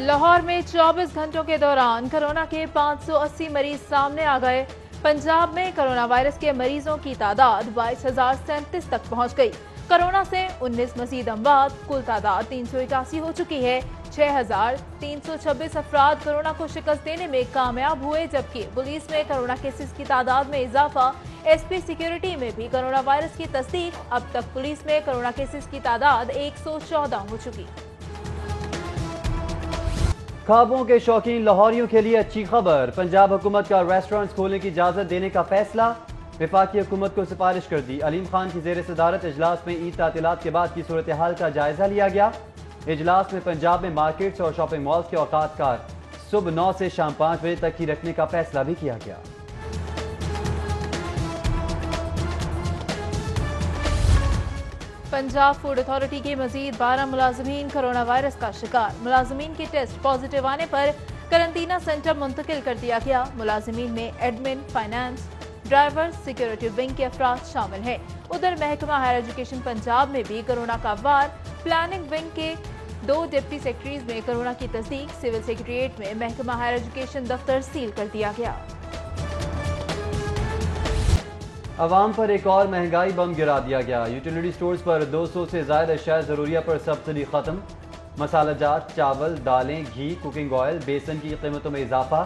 लाहौर में 24 घंटों के दौरान कोरोना के 580 मरीज सामने आ गए। पंजाब में कोरोना वायरस के मरीजों की तादाद 22,037 तक पहुंच गई। कोरोना से 19 मजीद अमवात, कुल तादाद 381 हो चुकी है। 6,326 अफराद कोरोना को शिकस्त देने में कामयाब हुए, जबकि पुलिस में कोरोना केसेस की तादाद में इजाफा। एसपी सिक्योरिटी में भी कोरोना वायरस की तस्दीक। अब तक पुलिस में कोरोना केसेस की तादाद 114 हो चुकी। ख्वाबों के शौकीन लाहौरियों के लिए अच्छी खबर। पंजाब हुकूमत का रेस्टोरेंट्स खोलने की इजाजत देने का फैसला। वफाकी हुकूमत को सिफारिश कर दी। अलीम खान की जेर सदारत इजलास में ईद तातीलात के बाद की सूरत हाल का जायजा लिया गया। इजलास में पंजाब में मार्केट्स और शॉपिंग मॉल्स के औकात कार सुबह 9 से शाम 5 बजे तक की रखने का फैसला भी किया गया। पंजाब फूड अथॉरिटी के मजीद 12 मुलाजमीन कोरोना वायरस का शिकार। मुलाजमीन के टेस्ट पॉजिटिव आने पर करंतना सेंटर मुंतकिल कर दिया गया। मुलाजमीन में admin, finance, driver, security wing के अफराद शामिल हैं। उधर महकमा हायर एजुकेशन पंजाब में भी कोरोना का वार। प्लानिंग विंग के 2 डिप्टी सेक्रेटरीज में कोरोना की तस्दीक। सिविल सेक्रेटरीट में महकमा हायर एजुकेशन दफ्तर सील कर दिया गया। अवाम पर एक और महंगाई बम गिरा दिया गया। यूटिलिटी स्टोर्स पर 200 से ज्यादा अशिया ज़रूरिया पर सब्सिडी खत्म। मसाला जात, चावल, दालें, घी, कुकिंग ऑयल, बेसन की कीमतों में इजाफा।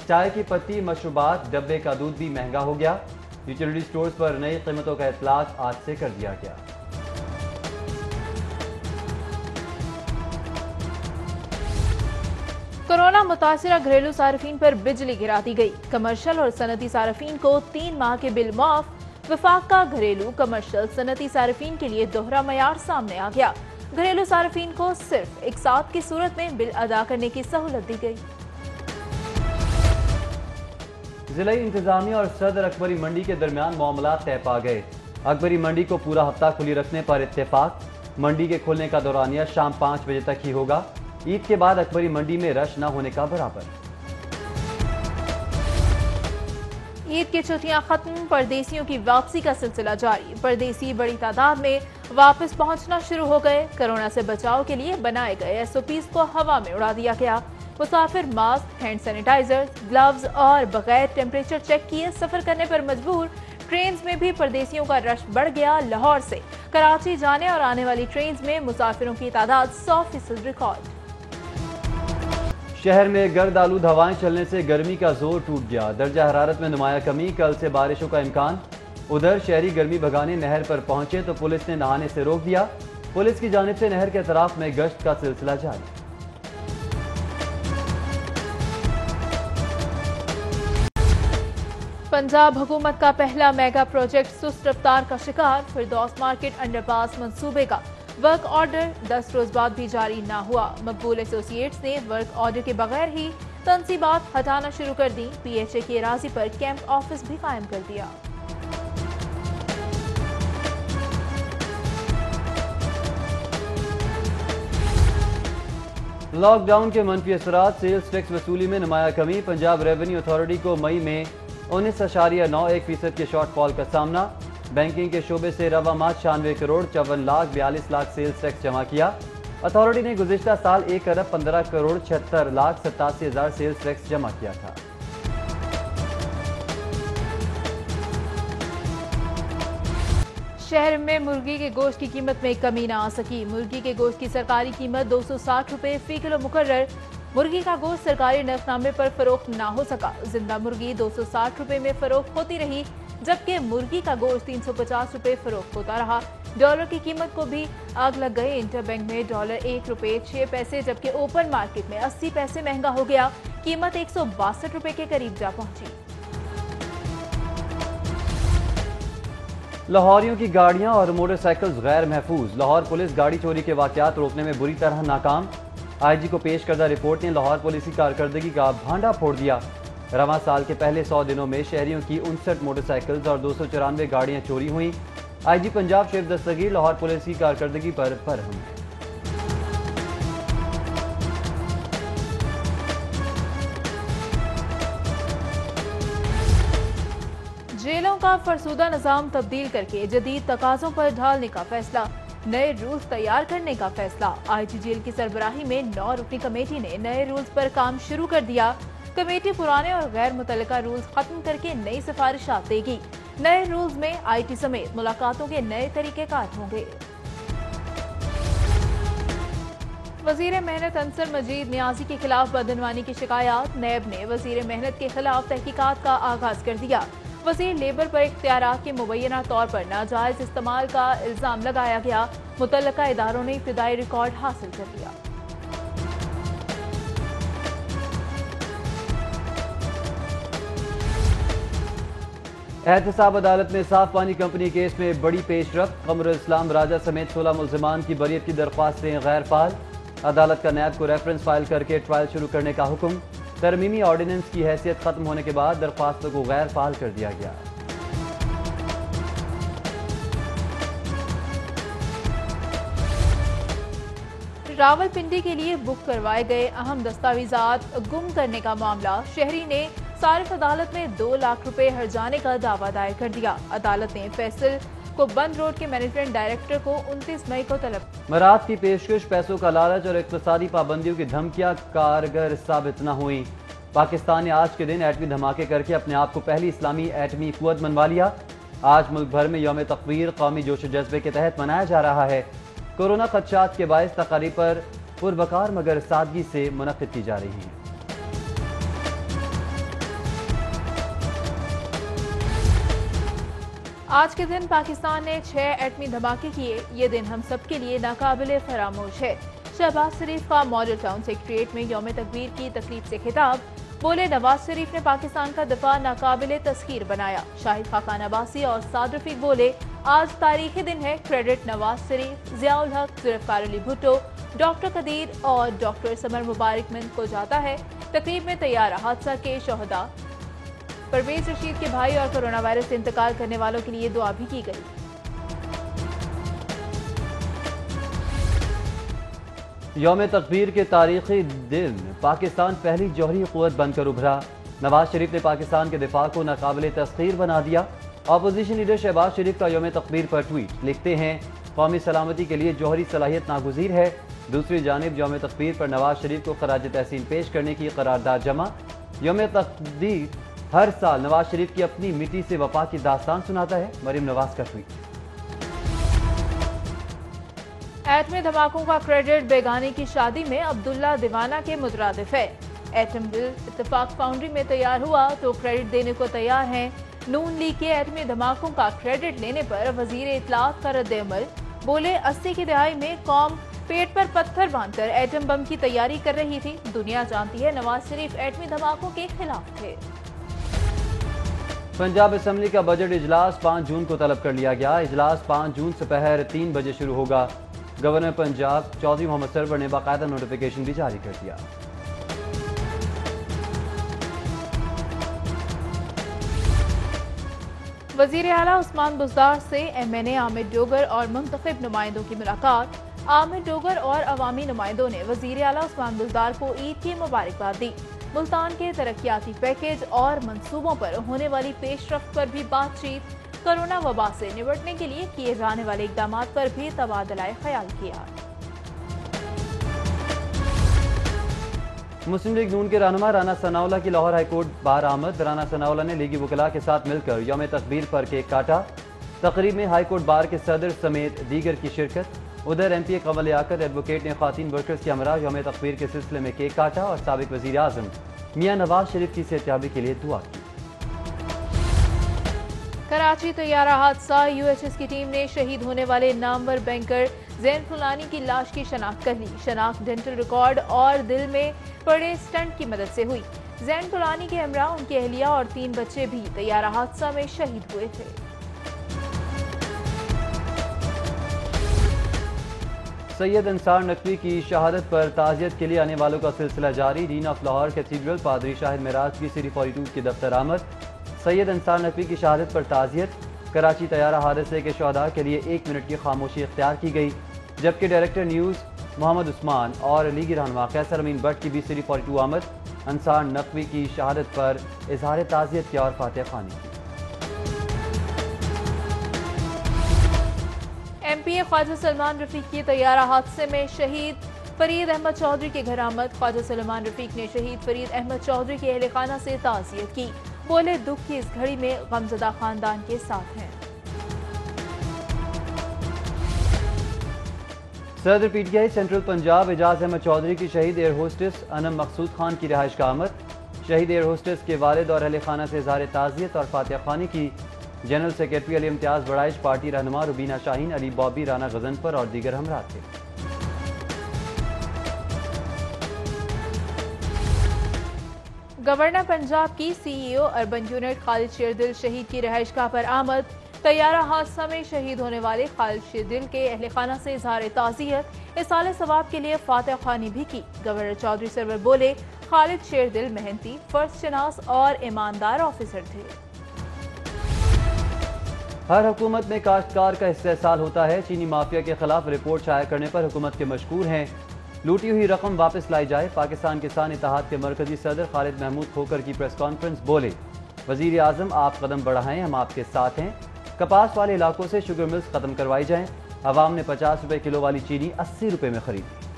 चाय की पत्ती, मशरूबात, डब्बे का दूध भी महंगा हो गया। यूटिलिटी स्टोर्स पर नई कीमतों का इतलाक आज से कर दिया गया। कोरोना मुतासिरा घरेलू सार्फिन पर बिजली गिरा दी गई। कमर्शियल और सनती सार्फिन को 3 माह के बिल माफ। वफाक का घरेलू, कमर्शियल, सनती सार्फिन के लिए दोहरा मयार सामने आ गया। घरेलू सार्फिन को सिर्फ एक साथ की सूरत में बिल अदा करने की सहूलत दी गई। जिला इंतजामिया और सदर अकबरी मंडी के दरमियान मामला तय पा गए। अकबरी मंडी को पूरा हफ्ता खुली रखने पर इत्तेफाक। मंडी के खुलने का दौरानिया शाम 5 बजे तक ही होगा। ईद के बाद अकबरी मंडी में रश न होने का बराबर। ईद की छुट्टियां खत्म, परदेसियों की वापसी का सिलसिला जारी। परदेसी बड़ी तादाद में वापस पहुंचना शुरू हो गए। कोरोना से बचाव के लिए बनाए गए एसओपीज को हवा में उड़ा दिया गया। मुसाफिर मास्क, हैंड सैनिटाइजर, ग्लव्स और बगैर टेम्परेचर चेक किए सफर करने पर मजबूर। ट्रेन में भी परदेसियों का रश बढ़ गया। लाहौर से कराची जाने और आने वाली ट्रेन में मुसाफिरों की तादाद 100% रिकॉर्ड। शहर में गर्द आलूद हवाएं चलने से गर्मी का जोर टूट गया। दर्जा हरारत में नुमाया कमी, कल से बारिशों का इम्कान। उधर शहरी गर्मी भगाने नहर पर पहुंचे तो पुलिस ने नहाने से रोक दिया। पुलिस की जानिब से नहर के अतराफ में गश्त का सिलसिला जारी। पंजाब हुकूमत का पहला मेगा प्रोजेक्ट सुस्त रफ्तार का शिकार। फिरदौस मार्केट अंडरपास मंसूबे का वर्क ऑर्डर 10 रोज बाद भी जारी ना हुआ। मकबूल एसोसिएट्स ने वर्क ऑर्डर के बगैर ही तनसीबात हटाना शुरू कर दी। पीएचए की अराजी पर कैंप ऑफिस भी कायम कर दिया। लॉकडाउन के मनफी असरात, सेल्स टैक्स वसूली में नुमाया कमी। पंजाब रेवेन्यू अथॉरिटी को मई में 19.91% के शॉर्टफॉल का सामना। बैंकिंग के शोबे से रवा माह 96 करोड़ 54 लाख 42 लाख सेल्स टैक्स जमा किया। अथॉरिटी ने गुज़िश्ता साल 1 अरब 15 करोड़ 76 लाख 87 हजार सेल्स टैक्स जमा किया था। शहर में मुर्गी के गोश्त की कीमत में कमी न आ सकी। मुर्गी के गोश्त की सरकारी कीमत 260 रुपए फी किलो मुकर्रर। मुर्गी का गोश्त सरकारी नफनामे पर फरोख्त ना हो सका। जिंदा मुर्गी 260 रुपए में फरोख्त होती रही, जबकि मुर्गी का गोश्त 350 रुपए फरोख्त होता रहा। डॉलर की कीमत को भी आग लग गई। इंटरबैंक में डॉलर 1 रुपए 6 पैसे, जबकि ओपन मार्केट में 80 पैसे महंगा हो गया। कीमत 162 रुपए के करीब जा पहुंची। लाहौरियों की गाड़ियां और मोटरसाइकिल्स गैर महफूज। लाहौर पुलिस गाड़ी चोरी के वाकयात रोकने में बुरी तरह नाकाम। आईजी को पेश करदा रिपोर्ट ने लाहौर पुलिस की कारकर्दगी का भांडा फोड़ दिया। रवां साल के पहले 100 दिनों में शहरियों की 59 मोटरसाइकिल्स और 294 गाड़ियां चोरी हुई। आईजी पंजाब शेख दस्तगीर लाहौर पुलिस की कारकर्दगी पर बरहम है। जेलों का फरसूदा निजाम तब्दील करके जदीद तकाजों पर ढालने का फैसला। नए रूल्स तैयार करने का फैसला। IGGL की सरबराही में 9 रुकनी कमेटी ने नए रूल्स पर काम शुरू कर दिया। कमेटी पुराने और गैर मुतल्लिका रूल्स खत्म करके नई सिफारिशात देगी। नए रूल्स में IT समेत मुलाकातों के नए तरीकेकार होंगे। वजीर मेहनत अंसर मजीद नियाजी के खिलाफ बदनवानी की शिकायत। नैब ने वजीर मेहनत के खिलाफ तहकीकात का आगाज कर दिया। वजीर लेबर पर इख्तियारात के मुबैना तौर पर नाजायज इस्तेमाल का इल्जाम लगाया गया। मुतल्लिका इदारों ने इब्तिदाई रिकॉर्ड हासिल कर लिया। एहतसाब अदालत में साफ पानी कंपनी केस में बड़ी पेशरफ्त। कमरुल इस्लाम राजा समेत 16 मुल्जिमान की बरीयत की दरख्वास्तें गैर फाल। अदालत का नैब को रेफरेंस फाइल करके ट्रायल शुरू करने का हुक्म। तरमीमी ऑर्डिनेंस की हैसियत खत्म होने के बाद दरख्वास्तों को गैर फाल कर दिया गया। रावलपिंडी के लिए बुक करवाए गए अहम दस्तावेजात गुम करने का मामला। शहरी ने सारिफ अदालत में 2 लाख रुपए हर्जाने का दावा दायर कर दिया। अदालत ने फैसल को बंद रोड के मैनेजमेंट डायरेक्टर को 29 मई को तलब। मराद की पेशकश, पैसों का लालच और इक़्तिसादी पाबंदियों की धमकियां कारगर साबित न हुई। पाकिस्तान ने आज के दिन एटमी धमाके करके अपने आप को पहली इस्लामी एटमी कुव्वत मनवा लिया। आज मुल्क भर में यौम तकबीर कौमी जोश जज्बे के तहत मनाया जा रहा है। कोरोना खदशात के बायस तकारीब पर पुरवकार मगर सादगी से मुनक्किद की जा रही हैं। आज के दिन पाकिस्तान ने 6 एटमी धमाके किए। ये दिन हम सब के लिए नाकाबिले फरामोश है। शहबाज शरीफ का मॉडल टाउन सेक्रेटेरिएट में यौम तकबीर की तकरीब से खिताब। बोले, नवाज शरीफ ने पाकिस्तान का दफा नाकाबिले तस्खीर बनाया। शाहिद खाकान अब्बासी और साद रफीक बोले, आज तारीखी दिन है। क्रेडिट नवाज शरीफ, जियाउल हक, जुल्फिकार अली भुट्टो, डॉक्टर कदीर और डॉक्टर समर मुबारक मंद को जाता है। तकरीब में तैयारा हादसा के शोहदा, परवेज रशीद के भाई और कोरोना वायरस से इंतकाल करने वालों के लिए दुआ भी की गई। यौम तकबीर के तारीखी दिन पाकिस्तान पहली जौहरी कुव्वत बनकर उभरा। नवाज शरीफ ने पाकिस्तान के दिफा को नाकाबिले तस्खीर बना दिया। अपोजिशन लीडर शहबाज शरीफ का यौम तकबीर पर ट्वीट, लिखते हैं, कौमी सलामती के लिए जौहरी सलाहियत नागुज़ीर है। दूसरी जानिब यौम तकबीर पर नवाज शरीफ को खराज तहसीन पेश करने की करारदाद जमा। यौम तकबीर हर साल नवाज शरीफ की अपनी मिट्टी से वफा की दास्तान सुनाता है। मरीम नवाज का ट्वीट। एटमी धमाकों का क्रेडिट बेगानी की शादी में अब्दुल्ला दीवाना के मुतरादिफ है। एटम बिल इत्तेफाक फाउंड्री में तैयार हुआ तो क्रेडिट देने को तैयार हैं। नून लीग के एटमी धमाकों का क्रेडिट लेने पर वजीर इत्तलात का रद्द-ए-अमल। बोले, 80 की दहाई में कौम पेट पर पत्थर बांधकर एटम बम की तैयारी कर रही थी। दुनिया जानती है नवाज शरीफ एटमी धमाकों के खिलाफ थे। पंजाब असेंबली का बजट इजलास 5 जून को तलब कर लिया गया। इजलास 5 जून दोपहर 3 बजे शुरू होगा। गवर्नर पंजाब चौधरी मोहम्मद सरवर ने बाकायदा नोटिफिकेशन भी जारी कर दिया। वजीर आला उस्मान बुज़दार से MNA आमिर डोगर और मुंतखब नुमाइंदों की मुलाकात। आमिर डोगर और अवामी नुमाइंदों ने वजीर आला उस्मान बुज़दार को ईद की मुबारकबाद दी। मुल्तान के तरक्याती पैकेज और मंसूबों पर होने वाली पेशरफ्त पर भी बातचीत। कोरोना वबा से निपटने के लिए किए जाने वाले इक़दामात पर भी तबादला ख्याल किया। मुस्लिम लीग नून के रहनुमा राना सनाउल्लाह की लाहौर हाईकोर्ट बार आमद। राना सनाउल्लाह ने लीगी वकला के साथ मिलकर यौम तकबीर पर केक काटा। तकरीब में हाईकोर्ट बार के सदर समेत दीगर की शिरकत। उधर MPA कमल लियाकत एडवोकेट ने खातीन वर्कर्स के हमरा यौम तकबीर के सिलसिले में केक काटा और साबिक वज़ीर आज़म मियां नवाज शरीफ की सेहतयाबी के लिए दुआ की। कराची तैयारा हादसा। UHS की टीम ने शहीद होने वाले नामवर बैंकर ज़ैन फुलानी की लाश की शनाख्त कर ली। शनाख्त डेंटल रिकॉर्ड और दिल में पड़े स्टंट की मदद से हुई। ज़ैन फुलानी के हमरा, उनकी अहलिया और 3 बच्चे भी तैयारा हादसा में शहीद हुए थे। सैयद अंसार नकवी की शहादत पर ताज़ियत के लिए आने वालों का सिलसिला जारी। डीन ऑफ लाहौर कैथीड्रल पादरी शाहिद मेराज की सीरी 42 के दफ्तर आमद। सैयद अंसार नकवी की शहादत पर ताज़ियत। कराची तैयारा हादसे के शहदा के लिए 1 मिनट की खामोशी इख्तियार की गई। जबकि डायरेक्टर न्यूज़ मोहम्मद उस्मान और लीगी रहनुमा कैसर अमीन भट्ट की भी सीरी 42 आमद। अंसार नकवी की शहादत पर इजहार ताज़ियत किया और फातिहा ख़्वानी की। MPA ख्वाजा सलमान रफीक की तैयारा हादसे में शहीद फरीद अहमद चौधरी के घर आमद। ख्वाजा सलमान रफीक ने शहीद फरीद अहमद चौधरी के अहल खाना से ताज़ियत की। बोले, दुख की इस घड़ी में गमज़दा खानदान के साथ हैं। सदर PTI सेंट्रल पंजाब एजाज अहमद चौधरी की शहीद एयर होस्टेस अनम मकसूद खान की रिहाइश का आमद। शहीद एयर होस्टेस के वालिद और अहल खाना से इज़हार ताज़ियत और फातिहा ख़्वानी की जनरल सेक्रेटरी अली इम्तियाज़ बड़ाइश, पार्टी रहनुमा रुबीना शाहीन, अली बॉबी, राना गजनफर और दीगर हमरा थे। गवर्नर पंजाब की CEO अर्बन यूनिट खालिद शेरदिल शहीद की रिहाइशगाह पर आमद। तैयारा हादसा में शहीद होने वाले खालिद शेरदिल के अहल खाना से इज़हार ताज़ियत इसाले सवाब के लिए फातिहा ख़्वानी भी की। गवर्नर चौधरी सरवर बोले, खालिद शेरदिल मेहनती, फर्जशनास और ईमानदार ऑफिसर थे। हर हुकूमत में काश्तकार का इस्तेहसाल होता है। चीनी माफिया के खिलाफ रिपोर्ट शाया करने पर हुकूमत के मशकूर हैं। लूटी हुई रकम वापस लाई जाए। पाकिस्तान किसान इत्तेहाद के मरकजी सदर खालिद महमूद खोकर की प्रेस कॉन्फ्रेंस। बोले, वजीर आजम आप कदम बढ़ाएं, हम आपके साथ हैं। कपास वाले इलाकों से शुगर मिल्स खत्म करवाई जाएं। अवाम ने 50 रुपए किलो वाली चीनी 80 रुपए में खरीदी।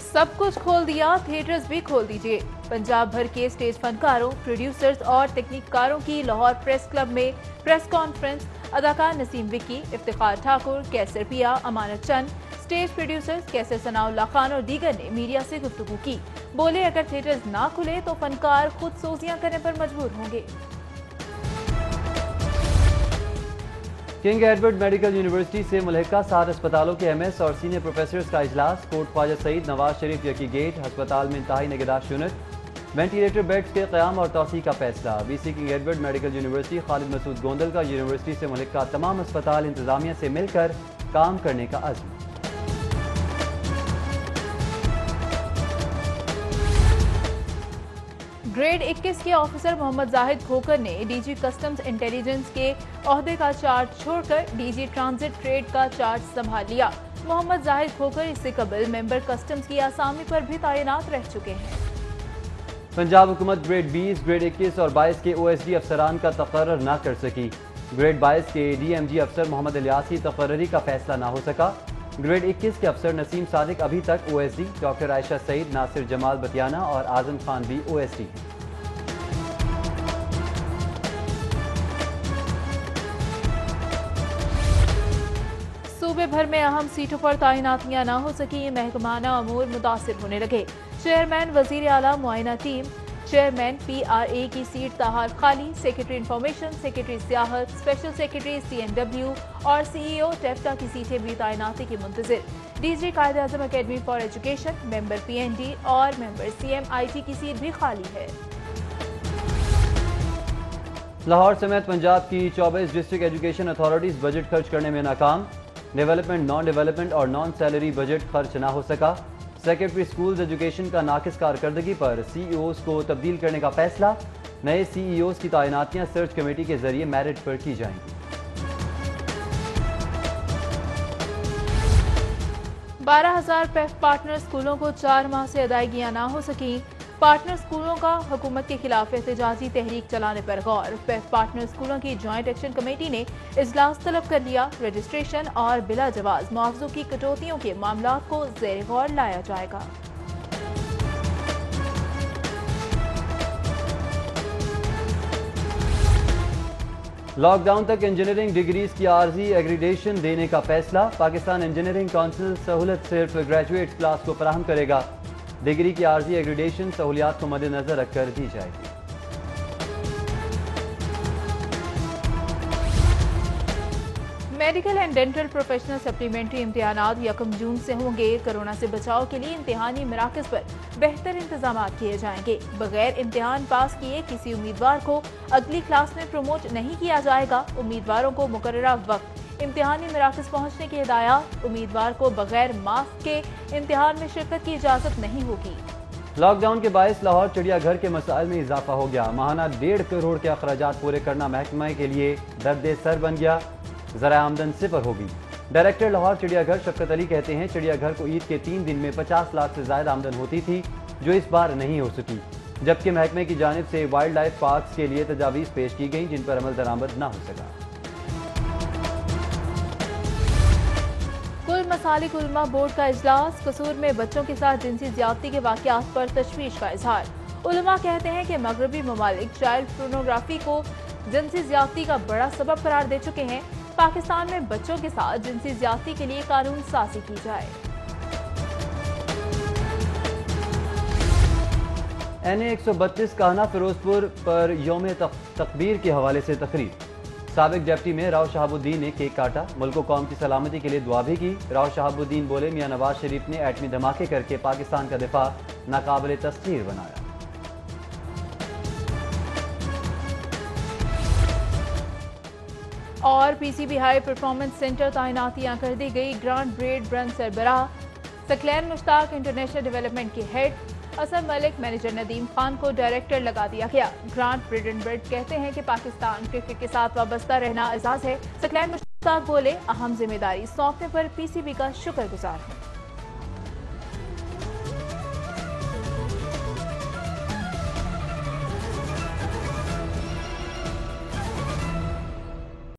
सब कुछ खोल दिया, थिएटर्स भी खोल दीजिए। पंजाब भर के स्टेज फनकारों, प्रोड्यूसर्स और तकनीककारों की लाहौर प्रेस क्लब में प्रेस कॉन्फ्रेंस। अदाकार नसीम विक्की, इफ्तिखार ठाकुर, कैसर पिया, अमानत चंद, स्टेज प्रोड्यूसर्स कैसर सनाउल्लाह खान और दीगर ने मीडिया से गुफ्तगू की। बोले, अगर थिएटर्स ना खुले तो फनकार खुद सोजियां करने पर मजबूर होंगे। किंग एडवर्ड मेडिकल यूनिवर्सिटी से मुल्हिका 7 अस्पतालों के MS और सीनियर प्रोफेसर्स का इजलास। कोर्ट ख्वाजा सईद, नवाज शरीफ यकी गेट अस्पताल में इंतहाई निगहदाश्त यूनिट, वेंटिलेटर बेड्स के क़याम और तौसीह का फैसला। BC king Edward medical university Khalid Masood Gondal का यूनिवर्सिटी से मुल्हिका तमाम अस्पताल इंतजामिया से मिलकर काम करने का अज़्म। ग्रेड 21 के ऑफिसर मोहम्मद जाहिद खोकर ने DG कस्टम्स इंटेलिजेंस के ओहदे का चार्ज छोड़कर DG ट्रांजिट ट्रेड का चार्ज संभाल लिया। मोहम्मद जाहिद खोकर इससे कबल मेंबर कस्टम्स की आसामी पर भी तैनात रह चुके हैं। पंजाब हुकूमत ग्रेड 20, ग्रेड 21 और 22 के OSD अफसरान का तकर्रर ना कर सकी। ग्रेड 22 के DMG अफसर मोहम्मद इलियासी तकर्ररी का फैसला ना हो सका। ग्रेड 21 के अफसर नसीम सादिक अभी तक OSD, डॉक्टर आयशा सईद, नासिर जमाल बतियाना और आजम खान भी OSD हैं। सूबे भर में अहम सीटों पर तैनातियां ना हो सकी। महकमाना अमूर मुतासिर होने लगे। चेयरमैन वजीर आला मुआयना टीम, चेयरमैन PRA की सीट ताहाल खाली। सेक्रेटरी इंफॉर्मेशन, सेक्रेटरी सियाहत, स्पेशल सेक्रेटरी CNW और CEO टेफ्टा की सीटें भी तैनाती की मुंतजिर। DG Quaid-e Azam academy for education, member PND और मेंबर CMIT की सीट भी खाली है। लाहौर समेत पंजाब की 24 डिस्ट्रिक्ट एजुकेशन अथॉरिटीज बजट खर्च करने में नाकाम। डेवलपमेंट, नॉन डेवलपमेंट और नॉन सैलरी बजट खर्च ना हो सका। सेक्रेटरी स्कूल्स एजुकेशन का नाकिस कारकर्दगी पर CEOs को तब्दील करने का फैसला। नए CEOs की तैनातियां सर्च कमेटी के जरिए मेरिट पर की जाएंगी। 12,000 PEF पार्टनर स्कूलों को 4 माह से अदायगियां ना हो सकी। पार्टनर स्कूलों का हुकूमत के खिलाफ एहतजाजी तहरीक चलाने पर गौर। PEF पार्टनर स्कूलों की ज्वाइंट एक्शन कमेटी ने इजलास तलब कर लिया। रजिस्ट्रेशन और बिला जवाज मुआवजों की कटौतियों के मामला को ज़ेर गौर लाया जाएगा। लॉकडाउन तक इंजीनियरिंग डिग्रीज की आर्जी एग्रीडेशन देने का फैसला। पाकिस्तान इंजीनियरिंग काउंसिल सहूलत सिर्फ ग्रेजुएट क्लास को फराहम करेगा। डिग्री की आर्जी एग्रीडेशन सहूलियात को मद्देनजर रखकर दी जाएगी। Medical and dental professional supplementary इम्तिहानात 1 जून से होंगे। कोरोना से बचाव के लिए इम्तिहानी मराकज पर बेहतर इंतजाम किए जाएंगे। बगैर इम्तिहान पास किए किसी उम्मीदवार को अगली क्लास में प्रमोट नहीं किया जाएगा। उम्मीदवारों को मुकर्ररा वक्त इम्तिहानी मराकज पहुँचने की हिदायत। उम्मीदवार को बगैर मास्क के इम्तिहान में शिरकत की इजाज़त नहीं होगी। लॉकडाउन के बायस लाहौर चिड़ियाघर के मसाइल में इजाफा हो गया। माहाना 1.5 करोड़ के अखराजात पूरे करना महकमे के लिए दर्द सर बन गया। ज़राए आमदन 0 होगी। डायरेक्टर लाहौर चिड़ियाघर शफकत अली कहते हैं, चिड़ियाघर को ईद के 3 दिन में 50 लाख से ज्यादा आमदन होती थी, जो इस बार नहीं हो सकी। जबकि महकमे की जानिब से वाइल्ड लाइफ पार्क्स के लिए तजावीज़ पेश की गई, जिन पर अमल दरामद न हो सका। मसालिक उलमा बोर्ड का इजलास, कसूर में बच्चों के साथ जिनसी ज्यादती के वाकयात पर तशवीश का इजहार। उलमा कहते हैं कि मगरबी ममालिक चाइल्ड पोर्नोग्राफी को जिनसी ज्यादती का बड़ा सबब करार दे चुके हैं। पाकिस्तान में बच्चों के साथ जिनसी ज्यादती के लिए कानून साजी की जाए। NA 132 कान्हा फिरोजपुर पर यौम तकबीर के हवाले से तकरीर। साबिक डिप्टी में राव शहाबुद्दीन ने केक काटा, मुल्क कौम की सलामती के लिए दुआ भी की। राव शहाबुद्दीन बोले, मियां नवाज शरीफ ने एटमी धमाके करके पाकिस्तान का दिफा नाकाबिले तस्खीर बनाया। और PCB हाई परफॉर्मेंस सेंटर तैनातियां कर दी गई। ग्रांट ब्रेड ब्रांड सरबराह सकलैन मुश्ताक इंटरनेशनल डेवलपमेंट के हेड, असद मलिक मैनेजर नदीम खान को डायरेक्टर लगा दिया गया। ग्रांट ब्रेड कहते हैं कि पाकिस्तान क्रिकेट के साथ वाबस्ता रहना एजाज है। सकलैन मुश्ताक बोले, अहम जिम्मेदारी सौंपने पर PCB का शुक्रगुजार है।